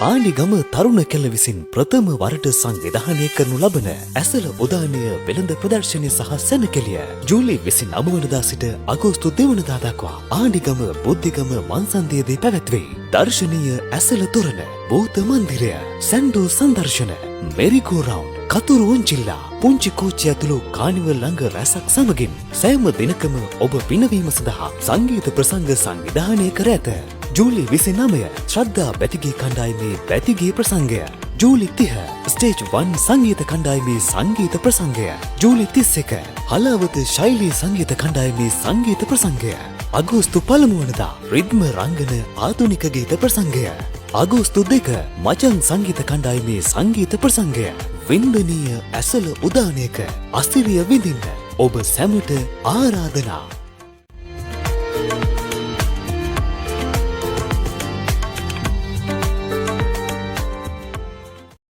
ආණ්ඩිගම තරුණ කෙල්ල විසින් ප්‍රථම වරට සංවිධානය කරනු ලබන ඇසළ උදානය වෙළඳ ප්‍රදර්ශනය සහ සැනකෙළිය ජූලි 29 වනදා සිට අගෝස්තු 2 වනදා දක්වා ආණ්ඩිගම බුද්ධිගම මන්සන්දියේදී පැවැත්වේ. දර්ශනීය ඇසළ තොරණ, බෝධ මන්දිරය, සැන්ඩෝ සංදර්ශන, මෙරිකෝ රවුන්ඩ්, කතුරු උංචිල්ලා, පුංචි කෝච්චිය ඇතුළු කානිවල් ළඟ රැසක් සමගින් සෑම දිනකම ඔබ පිනවීම සඳහා සංගීත ප්‍රසංග සංවිධානය කර ඇත. ජූලි 29 ශ්‍රද්ධා බැතිගේ කණ්ඩායමේ බැතිගේ ප්‍රසංගය. ජූලි 30 ස්ටේජ් 1 සංගීත කණ්ඩායමේ සංගීත ප්‍රසංගය. ජූලි 31 හලාවත ශෛලී සංගීත කණ්ඩායමේ සංගීත ප්‍රසංගය. අගෝස්තු 1 වනදා රිද්ම රංගන ආධුනික ගීත ප්‍රසංගය. අගෝස්තු 2 මචන් සංගීත කණ්ඩායමේ සංගීත ප්‍රසංගය. වින්දනීය ඇසළ උදානයක අස්තිරිය විඳින්න ඔබ සැමට ආරාධනා.